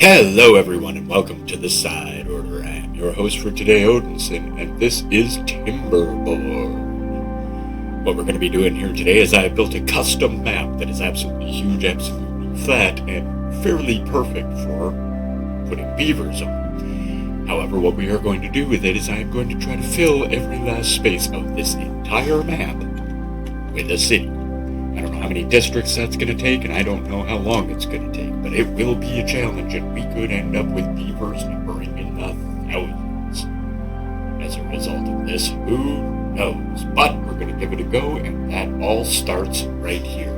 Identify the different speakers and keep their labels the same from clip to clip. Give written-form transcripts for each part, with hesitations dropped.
Speaker 1: Hello everyone and welcome to The Side Order. I am your host for today, Odinson, and this is Timberborn. What we're going to be doing here today is I built a custom map that is absolutely huge, absolutely flat, and fairly perfect for putting beavers on. However, what we are going to do with it is I am going to try to fill every last space of this entire map with a city. I don't know how many districts that's going to take, and I don't know how long it's going to take, but it will be a challenge, and we could end up with beavers numbering in the thousands. As a result of this, who knows? But we're going to give it a go, and that all starts right here.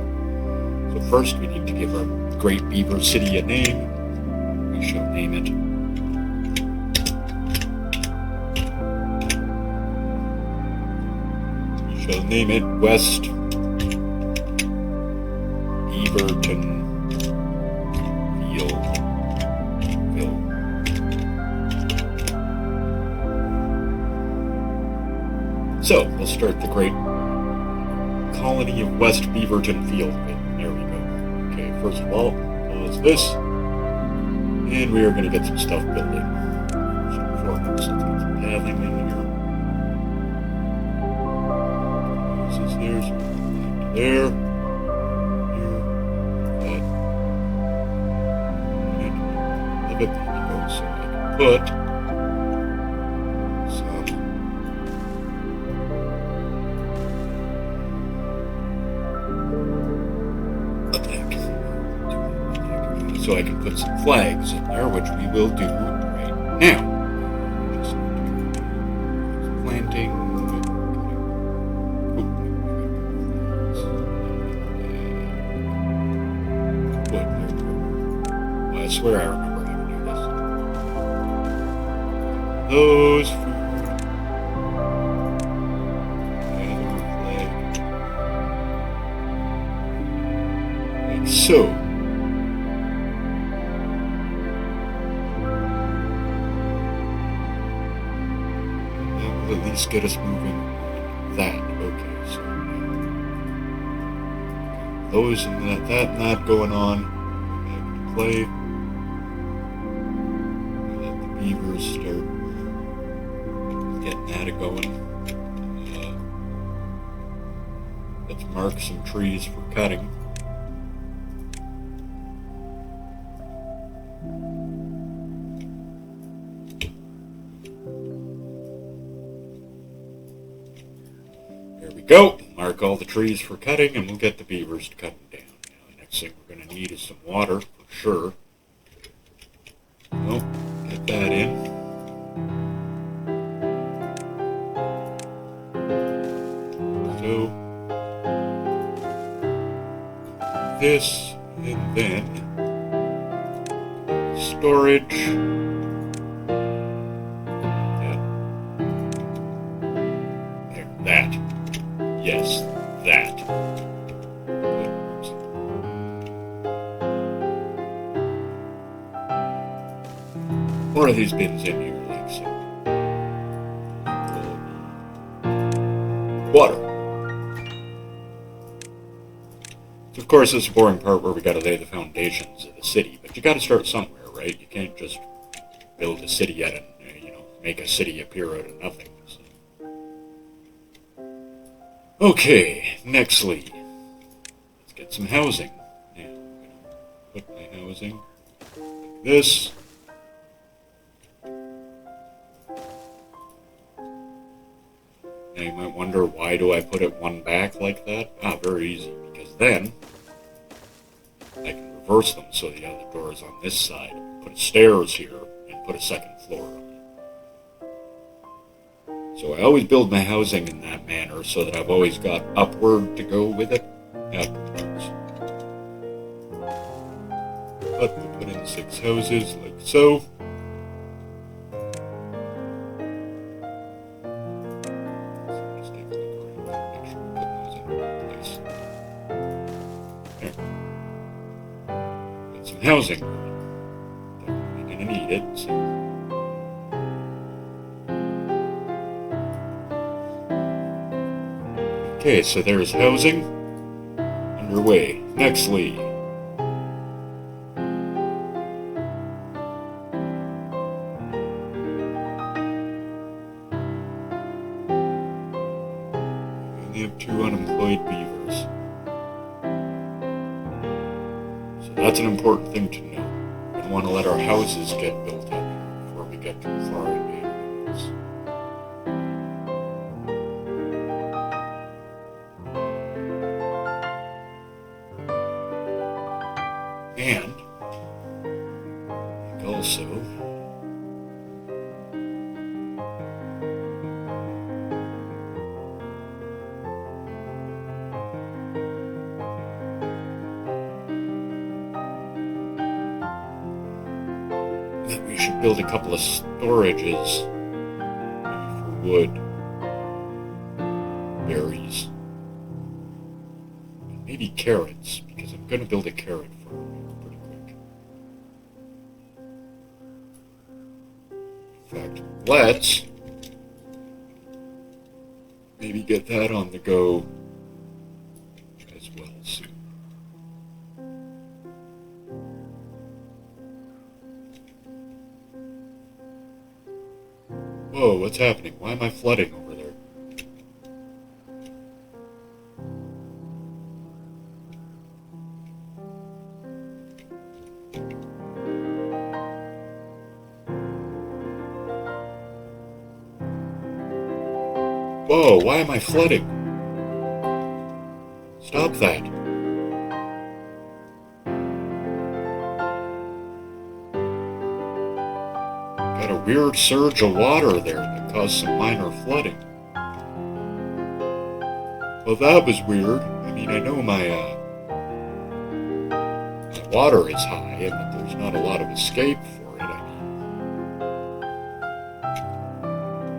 Speaker 1: So first, we need to give our great beaver city a name. We shall name it West Beaverton Field. So, we'll start the great colony of West Beaverton Field. There we go. Okay, first of all, pause this. And we are going to get some stuff building. First and foremost, let's get some pathing in here. This is there, so there. There we go, so I can put some so I can put some flags in there, which we will do right now. Just planting. I swear I remember. Those food and like so. That will at least get us moving on that. Okay, so those and that not going on. Back to play. Let the beavers start getting that going. Let's mark some trees for cutting. There we go. Mark all the trees for cutting, and we'll get the beavers cutting down. Now, the next thing we're going to need is some water, for sure. Well, get that in. This, and then storage. That. Yes, that. More of these bins in here, like so. Water. Of course, it's the boring part where we gotta lay the foundations of the city, but you gotta start somewhere, right? You can't just build a city out of, make a city appear out of nothing. So. Okay, nextly, let's get some housing. Now, I'm gonna put my housing like this. Now you might wonder, why do I put it one back like that? Very easy, because then I can reverse them so the other door is on this side, put stairs here, and put a second floor on it. So I always build my housing in that manner so that I've always got upward to go with it, afterwards. But we put in 6 houses, like so. Housing. Definitely gonna need it. So. Okay, so there's housing underway. Nextly, We have 2 unemployed beavers. So that's an important thing to know. We don't want to let our houses get built up before we get too far into animals. And also, that we should build a couple of storages, maybe for wood, berries, and maybe carrots, because I'm going to build a carrot farm pretty quick. In fact, let's maybe get that on the go as well soon. Whoa, what's happening? Why am I flooding over there? Whoa, why am I flooding? Stop that. Got a weird surge of water there that caused some minor flooding. Well, that was weird. I mean, I know my water is high and that there's not a lot of escape for it. I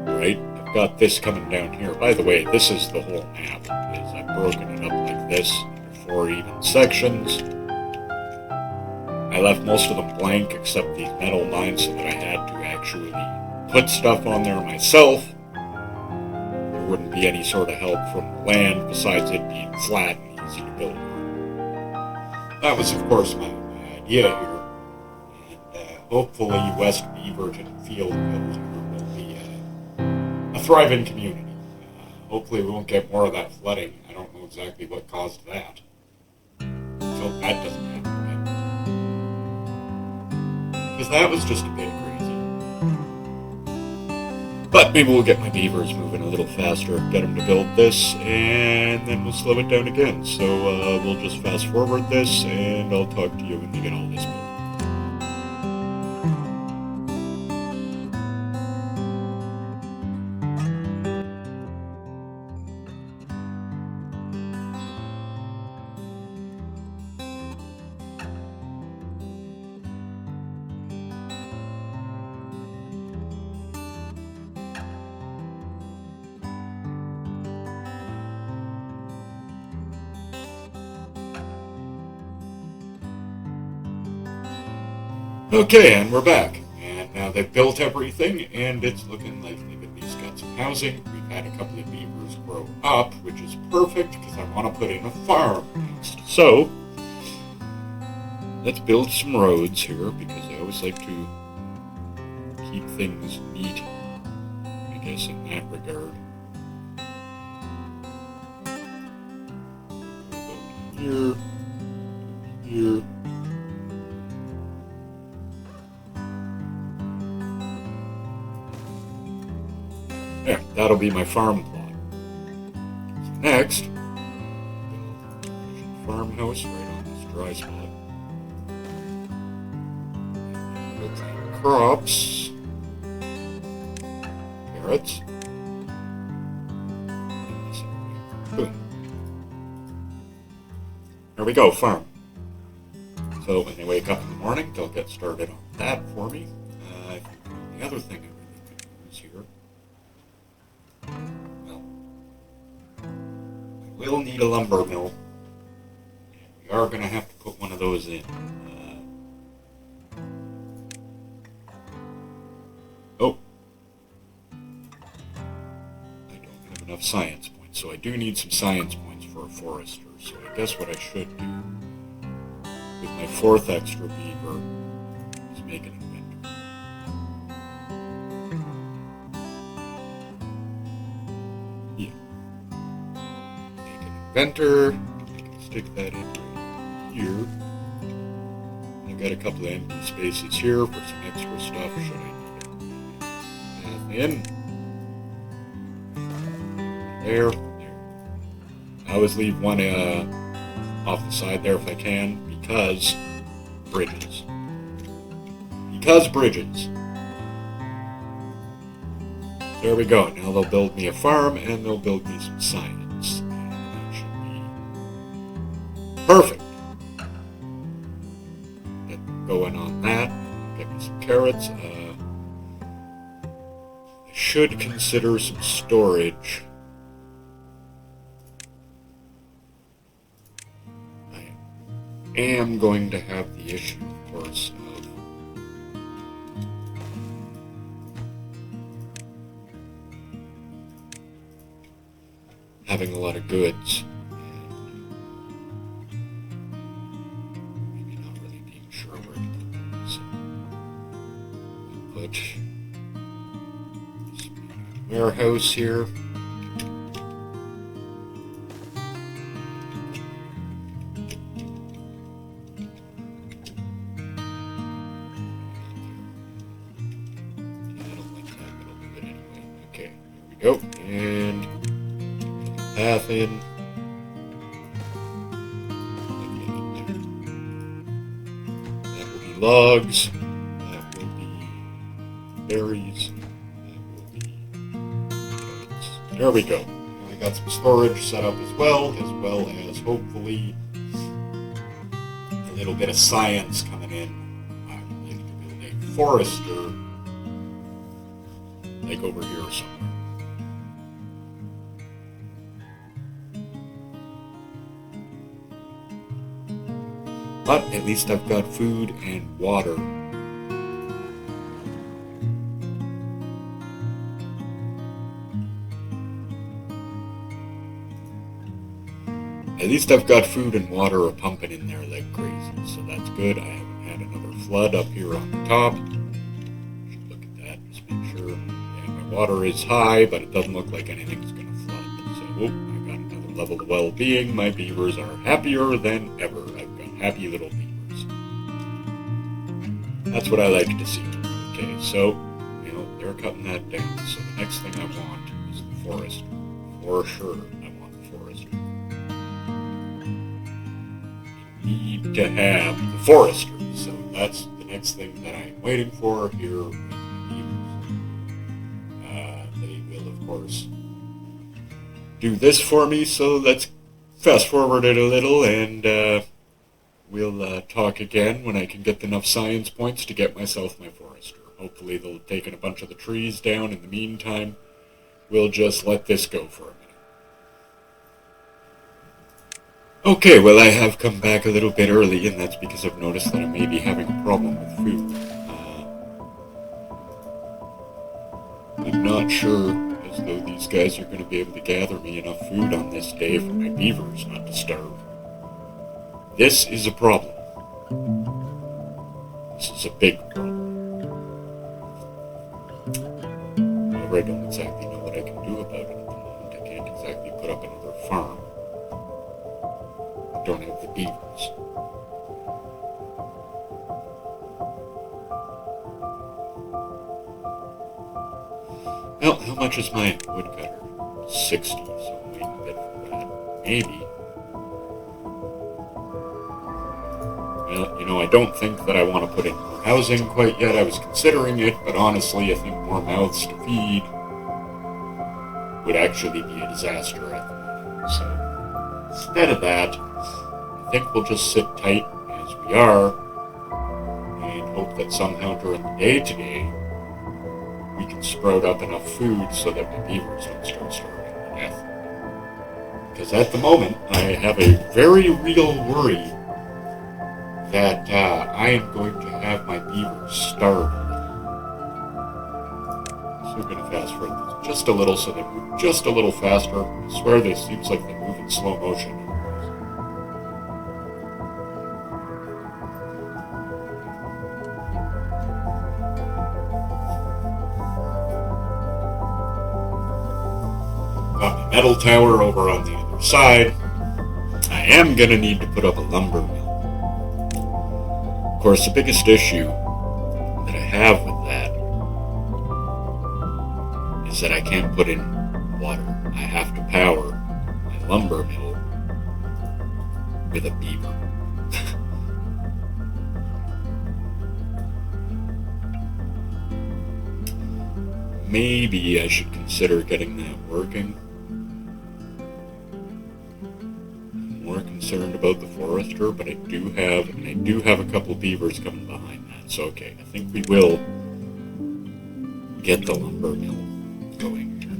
Speaker 1: mean, right? I've got this coming down here. By the way, this is the whole map. I've broken it up like this into 4 even sections. I left most of them blank except these metal mines so that I had to actually put stuff on there myself. There wouldn't be any sort of help from the land besides it being flat and easy to build on. That was, of course, my idea here. And hopefully West Beaverton Field will be a thriving community. Hopefully we won't get more of that flooding. I don't know exactly what caused that. So that doesn't happen again. Because that was just a bit crazy. But maybe we'll get my beavers moving a little faster, get them to build this, and then we'll slow it down again. So we'll just fast forward this, and I'll talk to you when we get all this built. Okay, and we're back. And now they've built everything, and it's looking like they've at least got some housing. We've had a couple of beavers grow up, which is perfect, because I want to put in a farm next. So, let's build some roads here, because I always like to keep things neat, I guess, in that regard. Here, here. There, that'll be my farm plot. So next, build a farmhouse right on this dry spot. We'll plant crops, carrots, in this area. Boom. There we go, farm. So when they wake up in the morning, they'll get started on that for me. I think the other thing I really could use here. Well, I will need a lumber mill. And we are going to have to put one of those in. Oh. I don't have enough science points, so I do need some science points for a forester. So I guess what I should do with my 4th extra beaver is make an inventory. Yeah. venter. I can stick that in right here. I've got a couple of empty spaces here for some extra stuff should I need it. Path in. There. I always leave one off the side there if I can, because bridges. Because bridges. There we go. Now they'll build me a farm and they'll build me some science. And that should be perfect. Get going on that. Get me some carrots. I should consider some storage. I am going to have the issue, of course, of having a lot of goods and maybe not really being sure where to put them. So I'll put this warehouse here. Go and path in. That will be logs. That will be berries. That will be carrots. There we go. And we got some storage set up as well as hopefully a little bit of science coming in. I'm going to build a forester like over here somewhere. But at least I've got food and water. At least I've got food and water pumping in there like crazy, so that's good. I haven't had another flood up here on the top. Should look at that, just make sure. Yeah, my water is high, but it doesn't look like anything's going to flood. So, I got another level of well-being. My beavers are happier than ever. Happy little beavers. That's what I like to see. Okay, so, they're cutting that down. So the next thing I want is the forest. For sure, I want the forest. We need to have the forester. So that's the next thing that I'm waiting for here with the beavers. They will, of course, do this for me. So let's fast forward it a little and we'll talk again when I can get enough science points to get myself my forester. Hopefully they'll have taken a bunch of the trees down. In the meantime, we'll just let this go for a minute. Okay, well I have come back a little bit early, and that's because I've noticed that I may be having a problem with food. I'm not sure as though these guys are going to be able to gather me enough food on this day for my beavers not to starve. This is a problem. This is a big problem. However, I don't exactly know what I can do about it at the moment. I can't exactly put up another farm. I don't have the beavers. Well, how much is my woodcutter? 60, so I'm waiting a bit for that. Maybe. Well, I don't think that I want to put in more housing quite yet. I was considering it, but honestly, I think more mouths to feed would actually be a disaster at the moment. So, instead of that, I think we'll just sit tight as we are and hope that somehow during the day today, we can sprout up enough food so that the beavers don't start starving to death. Because at the moment, I have a very real worry that I am going to have my beavers starve. So we're going to fast forward this just a little so they move just a little faster. I swear they seems like they move in slow motion. Got my metal tower over on the other side. am going to need to put up a lumber mill. Of course, the biggest issue that I have with that is that I can't put in water. I have to power my lumber mill with a beaver. Maybe I should consider getting that working. I'm more concerned about the forester, but I do have a couple beavers coming behind that. So okay, I think we will get the lumber mill going here.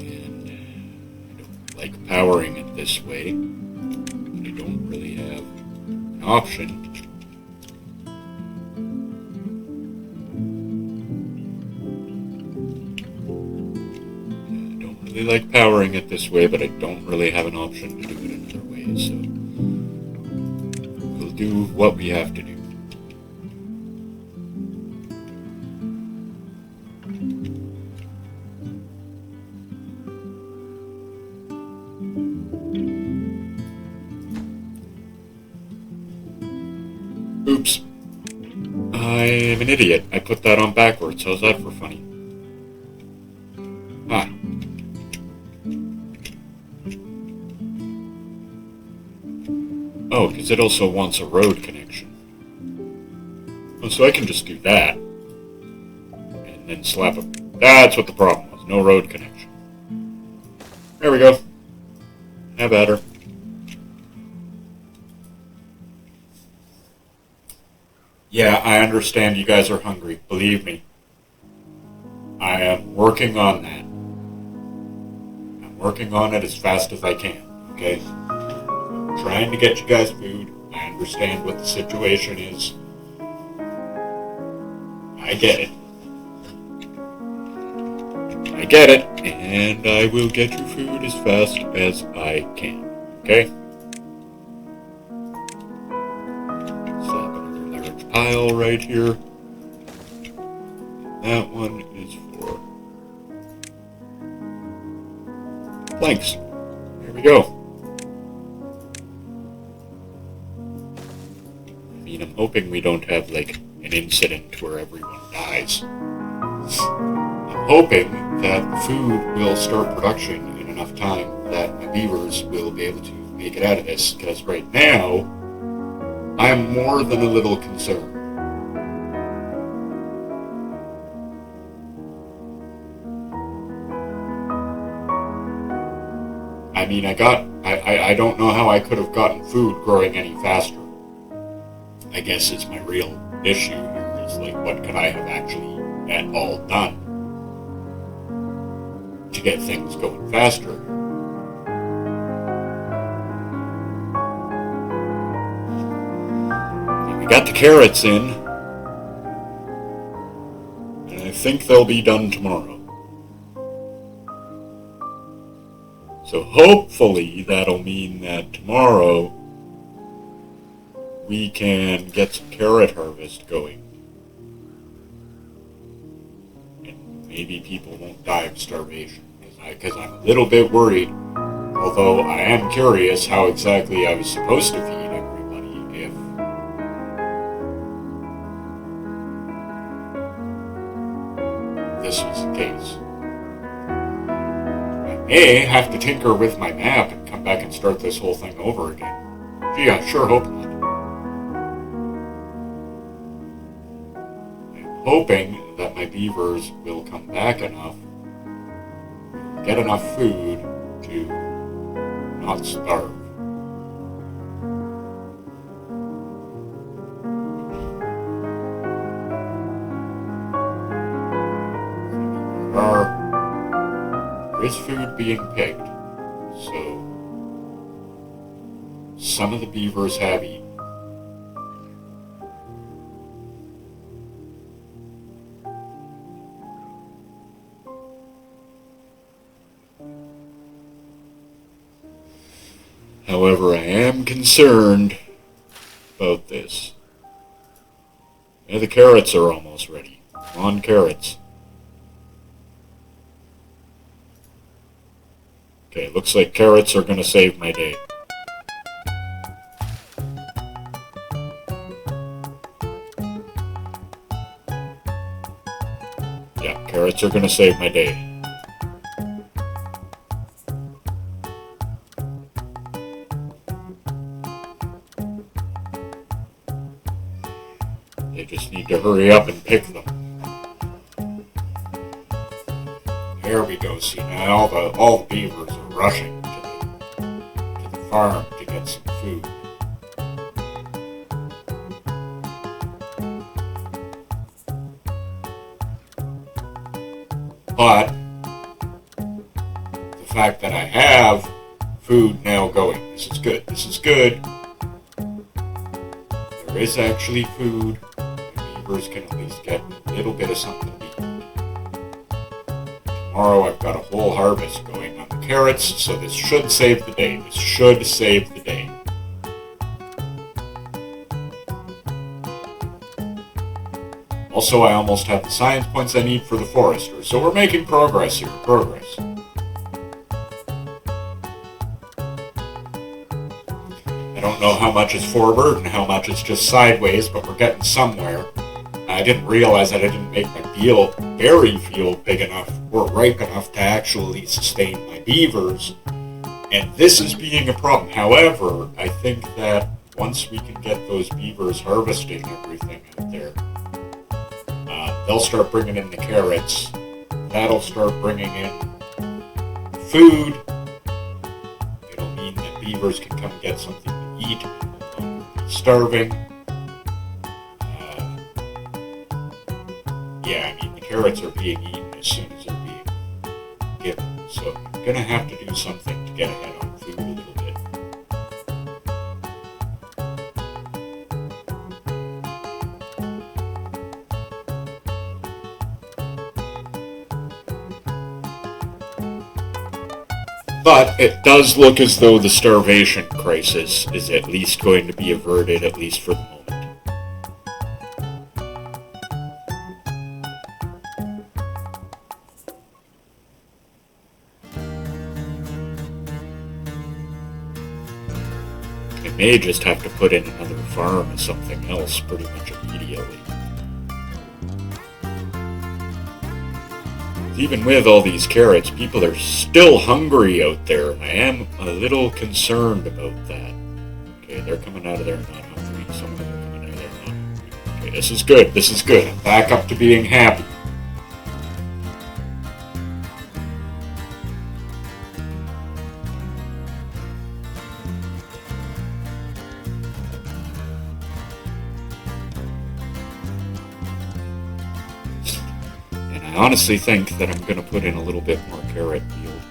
Speaker 1: And I don't like powering it this way, but I don't really have an option. I like powering it this way, but I don't really have an option to do it another way, so we'll do what we have to do. Oops. I am an idiot. I put that on backwards. How's that for funny? Ah. Oh, because it also wants a road connection. Oh, so I can just do that. And then slap a... That's what the problem was. No road connection. There we go. Have at her. Yeah, I understand you guys are hungry. Believe me. I am working on that. I'm working on it as fast as I can, okay? Trying to get you guys food. I understand what the situation is. I get it. I get it, and I will get you food as fast as I can. Okay? Slap another large pile right here. That one is for planks. There we go. I'm hoping we don't have, like, an incident where everyone dies. I'm hoping that food will start production in enough time that my beavers will be able to make it out of this, because right now, I'm more than a little concerned. I mean, I don't know how I could have gotten food growing any faster. I guess is my real issue here is, like, what could I have actually at all done to get things going faster? And we got the carrots in, and I think they'll be done tomorrow. So hopefully that'll mean that tomorrow we can get some carrot harvest going. And maybe people won't die of starvation. Because I'm a little bit worried, although I am curious how exactly I was supposed to feed everybody if this was the case. I may have to tinker with my map and come back and start this whole thing over again. Gee, I sure hope not. Hoping that my beavers will come back enough, get enough food to not starve. There is food being picked, so some of the beavers have eaten. However, I am concerned about this. Yeah, the carrots are almost ready. Come on, carrots. Okay, looks like carrots are gonna save my day. Yeah, carrots are gonna save my day. They just need to hurry up and pick them. There we go. See, now all the beavers are rushing to the farm to get some food. But the fact that I have food now going, this is good. This is good. There is actually food. The beavers can at least get a little bit of something to eat. Tomorrow I've got a whole harvest going on the carrots, so this should save the day. This should save the day. Also, I almost have the science points I need for the forester, so we're making progress here. Progress. I don't know how much is forward and how much is just sideways, but we're getting somewhere. I didn't realize that I didn't make my berry field big enough or ripe enough to actually sustain my beavers, and this is being a problem. However, I think that once we can get those beavers harvesting everything out there, they'll start bringing in the carrots. That'll start bringing in food. It'll mean that beavers can come get something to eat and no longer be starving. Yeah, I mean, the carrots are being eaten as soon as they're being given. So I'm going to have to do something to get ahead on food a little bit. But it does look as though the starvation crisis is at least going to be averted, at least for the moment. I may just have to put in another farm or something else pretty much immediately. Even with all these carrots, people are still hungry out there. I am a little concerned about that. Okay, they're coming out of there not hungry. Some of them are coming out of there not hungry. Okay, this is good. This is good. I'm back up to being happy. I honestly think that I'm going to put in a little bit more carrot field.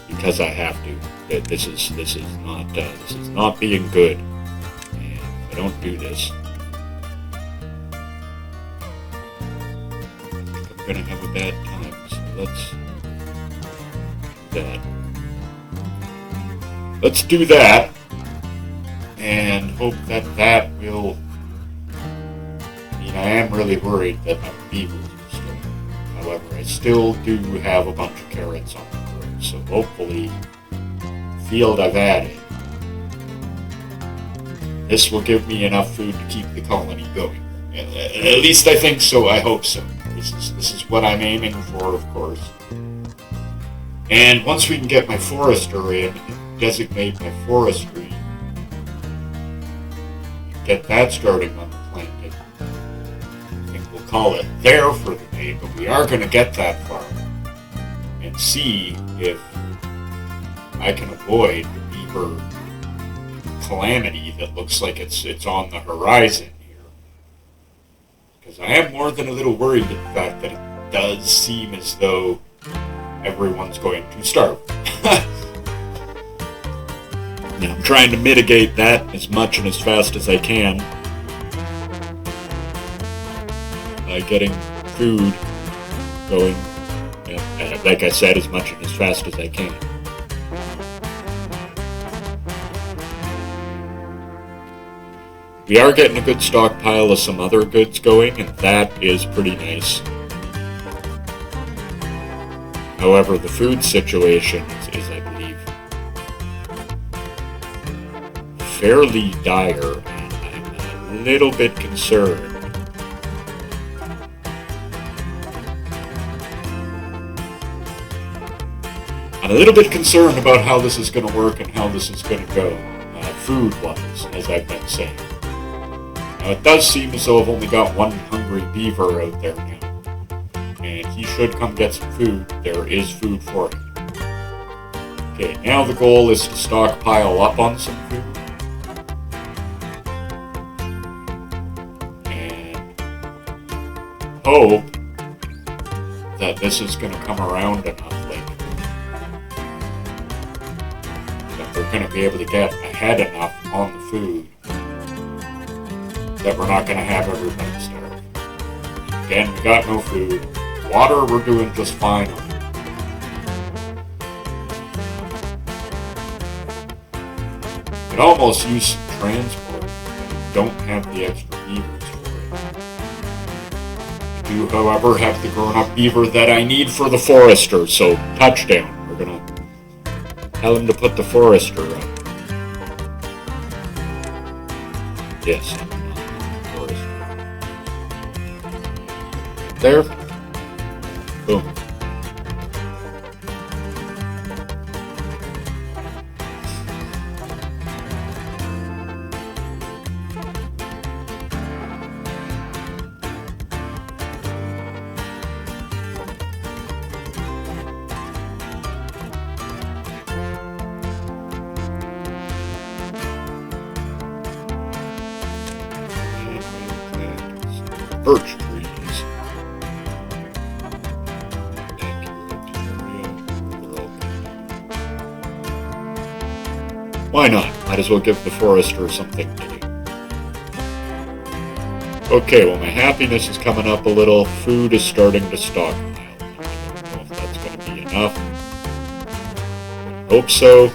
Speaker 1: Because I have to. This is not being good. And if I don't do this, I'm going to have a bad time. So let's do that. Let's do that. And hope that will... I mean, I am really worried that my beavers are still... However, I still do have a bunch of carrots on the ground, so hopefully the field I've added, this will give me enough food to keep the colony going. At least I think so, I hope so. This is what I'm aiming for, of course. And once we can get my forester in, and designate my forestry, get that starting on the planting. I think we'll call it there for the day, but we are going to get that far and see if I can avoid the beaver calamity that looks like it's on the horizon here. Because I am more than a little worried at the fact that it does seem as though everyone's going to starve. I'm trying to mitigate that as much and as fast as I can by getting food going, like I said, as much and as fast as I can. We are getting a good stockpile of some other goods going, and that is pretty nice. However, the food situation is, I believe, fairly dire, and I'm a little bit concerned. I'm a little bit concerned about how this is going to work and how this is going to go, food-wise, as I've been saying. Now, it does seem as though I've only got one hungry beaver out there now, and he should come get some food. There is food for him. Okay, now the goal is to stockpile up on some food, and hope that this is going to come around enough. We're going to be able to get ahead enough on the food that we're not going to have everybody starve. Again, we got no food. Water, we're doing just fine on. Could almost use some transport, but we don't have the extra beavers for it. I do, however, have the grown-up beaver that I need for the forester, so touchdown. We're going to tell him to put the forester up. Yes, forester. There. Boom. Birch trees. Why not? Might as well give the forester something to do. Okay, well, my happiness is coming up a little. Food is starting to stockpile. I don't know if that's going to be enough. Hope so.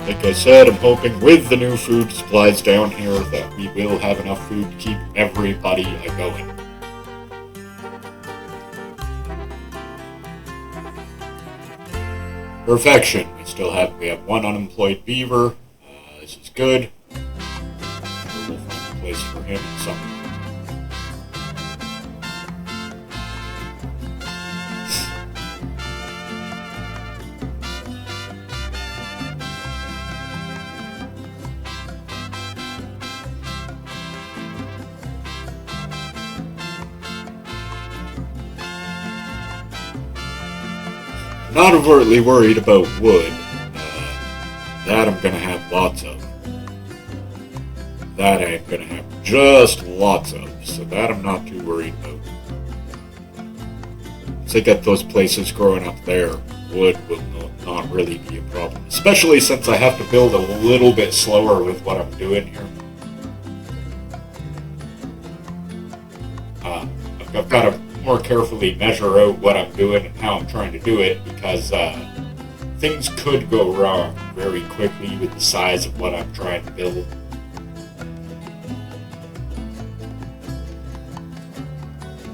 Speaker 1: Like I said, I'm hoping with the new food supplies down here that we will have enough food to keep everybody going. Perfection. We have one unemployed beaver. This is good. We'll find a place for him somewhere. Not overtly worried about wood. That I'm going to have lots of. That I'm going to have just lots of. So that I'm not too worried about. Once I get those places growing up there, wood will not really be a problem. Especially since I have to build a little bit slower with what I'm doing here. I've got to more carefully measure out what I'm doing and how I'm trying to do it, because things could go wrong very quickly with the size of what I'm trying to build.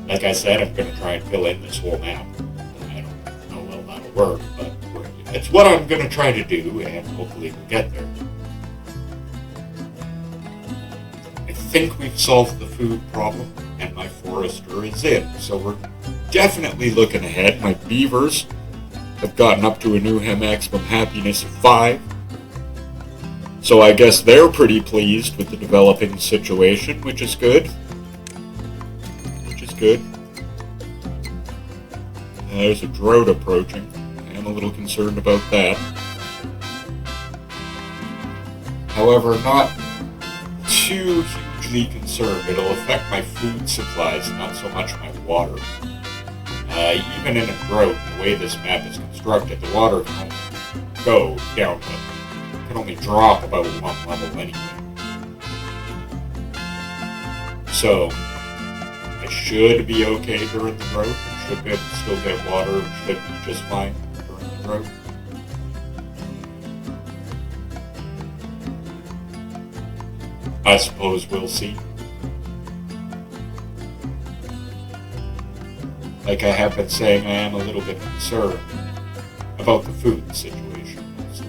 Speaker 1: Like I said, I'm going to try and fill in this whole map. I don't know how well that'll work, but it's what I'm going to try to do, and hopefully we'll get there. I think we've solved the food problem, and my forester is in, so we're definitely looking ahead. My beavers have gotten up to a new maximum happiness of 5, so I guess they're pretty pleased with the developing situation, which is good. There's a drought approaching. I am a little concerned about that. However, not too hugely concerned. It'll affect my food supplies, not so much my water. Even in a drought, the way this map is constructed, the water can only go down, but can only drop about 1 level anyway. So, I should be okay during the drought. I should be able to still get water and should be just fine during the drought. I suppose we'll see. Like I have been saying, I am a little bit concerned about the food situation. So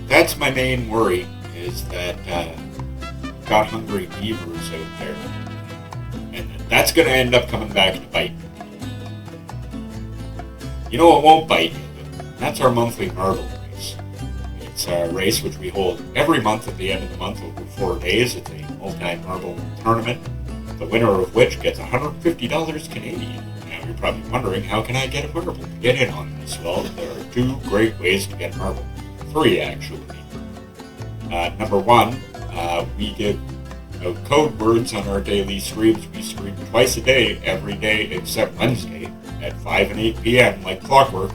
Speaker 1: that's my main worry, is that got hungry beavers out there. And that's going to end up coming back to bite me. You know what won't bite you? That's our monthly marble race. It's a race which we hold every month at the end of the month over 4 days. It's a multi-marble tournament, the winner of which gets $150 Canadian. Now you're probably wondering, how can I get a marble to get in on this? Well, there are 2 great ways to get a marble. 3, actually. Number 1, we give out code words on our daily streams. We stream twice a day, every day except Wednesday at 5 and 8 p.m. like clockwork.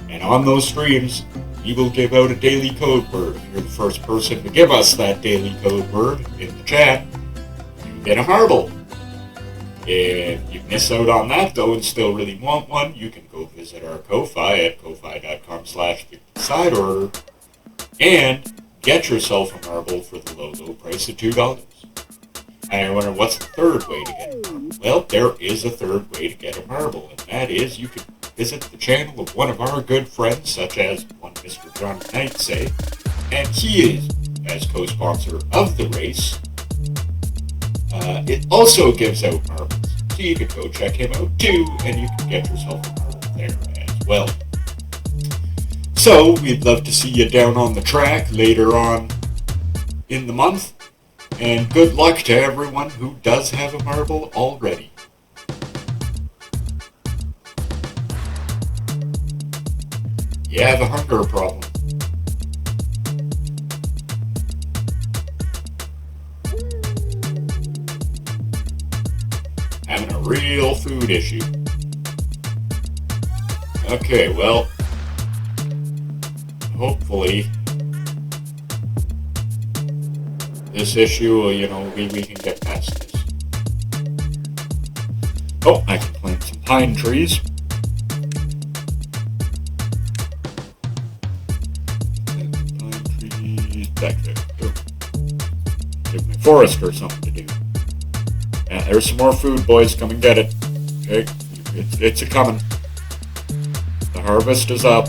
Speaker 1: And on those streams, we will give out a daily code word. If you're the first person to give us that daily code word in the chat, you get a marble. If you miss out on that, though, and still really want one, you can go visit our Ko-Fi at ko-fi.com/sideorder and get yourself a marble for the low, low price of $2. And I wonder, what's the third way to get a marble? Well, there is a third way to get a marble, and that is you can visit the channel of one of our good friends, such as one Mr. John Knight, say, and he is, as co-sponsor of the race, it also gives out marbles. So you can go check him out too, and you can get yourself a marble there as well. So, we'd love to see you down on the track later on in the month, and good luck to everyone who does have a marble already. You have a hunger problem. Having a real food issue. Okay, well, hopefully this issue, we can get past this. Oh, I can plant some pine trees. Back there. Give my forester something to do. Yeah, there's some more food, boys. Come and get it. Okay, it's a coming. The harvest is up.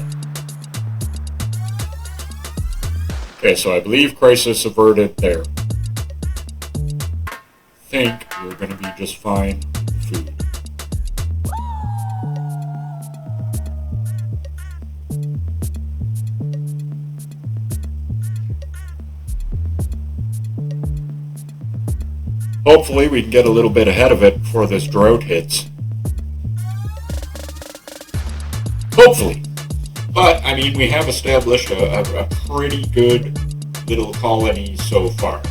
Speaker 1: Okay, so I believe crisis averted there. I think we're going to be just fine with food. Hopefully we can get a little bit ahead of it before this drought hits. Hopefully. But, I mean, we have established a pretty good little colony so far.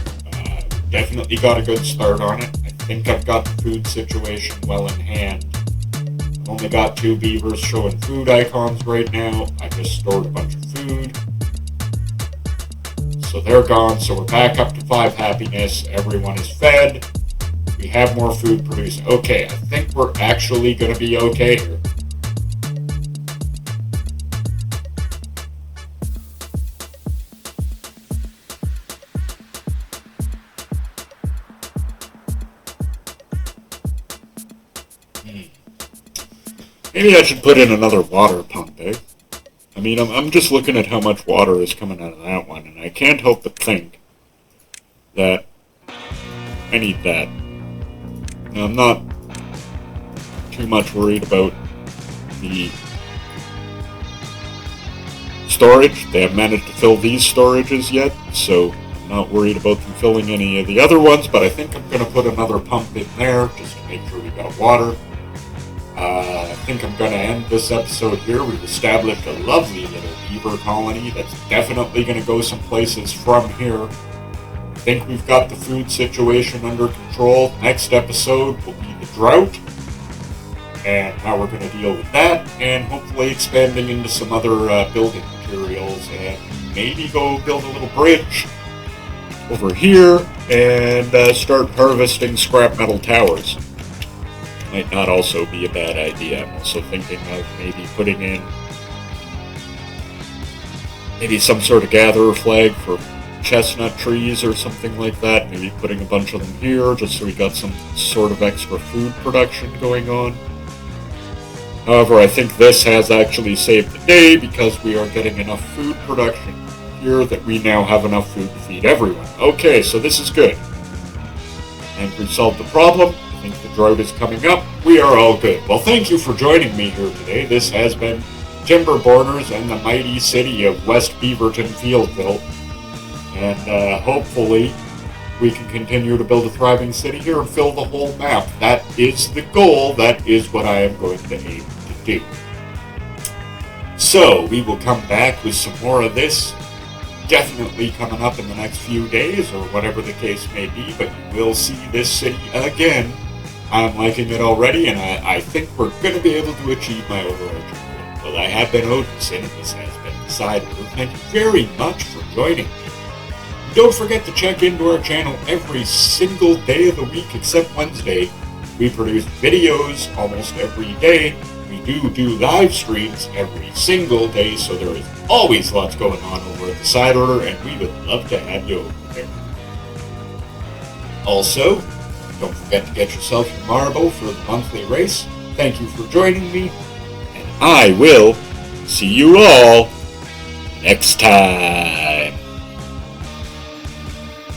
Speaker 1: Definitely got a good start on it. I think I've got the food situation well in hand. I've only got 2 beavers showing food icons right now. I just stored a bunch of food. So they're gone, so we're back up to 5 happiness. Everyone is fed. We have more food produced. Okay, I think we're actually going to be okay here. Maybe I should put in another water pump, eh? I mean, I'm just looking at how much water is coming out of that one, and I can't help but think that I need that. Now, I'm not too much worried about the storage. They haven't managed to fill these storages yet, so I'm not worried about them filling any of the other ones, but I think I'm going to put another pump in there just to make sure we got water. I think I'm going to end this episode here. We've established a lovely little beaver colony that's definitely going to go some places from here. I think we've got the food situation under control. Next episode will be the drought and how we're going to deal with that, and hopefully expanding into some other building materials, and maybe go build a little bridge over here and start harvesting scrap metal towers. Might not also be a bad idea. I'm also thinking of maybe putting in maybe some sort of gatherer flag for chestnut trees or something like that. Maybe putting a bunch of them here just so we got some sort of extra food production going on. However, I think this has actually saved the day because we are getting enough food production here that we now have enough food to feed everyone. Okay, so this is good. And we've solved the problem. I think the drought is coming up. We are all good. Well, thank you for joining me here today. This has been Timberborners and the mighty city of West Beaverton Fieldville. And hopefully we can continue to build a thriving city here and fill the whole map. That is the goal. That is what I am going to aim to do. So we will come back with some more of this, definitely coming up in the next few days or whatever the case may be, but you will see this city again. I'm liking it already, and I think we're going to be able to achieve my overarching goal. Well, I have been Odinson, and this has been decided. Thank you very much for joining me. Don't forget to check into our channel every single day of the week except Wednesday. We produce videos almost every day. We do live streams every single day, so there is always lots going on over at the Side Order, and we would love to have you over there. Also, don't forget to get yourself your marble for the monthly race. Thank you for joining me, and I will see you all next time.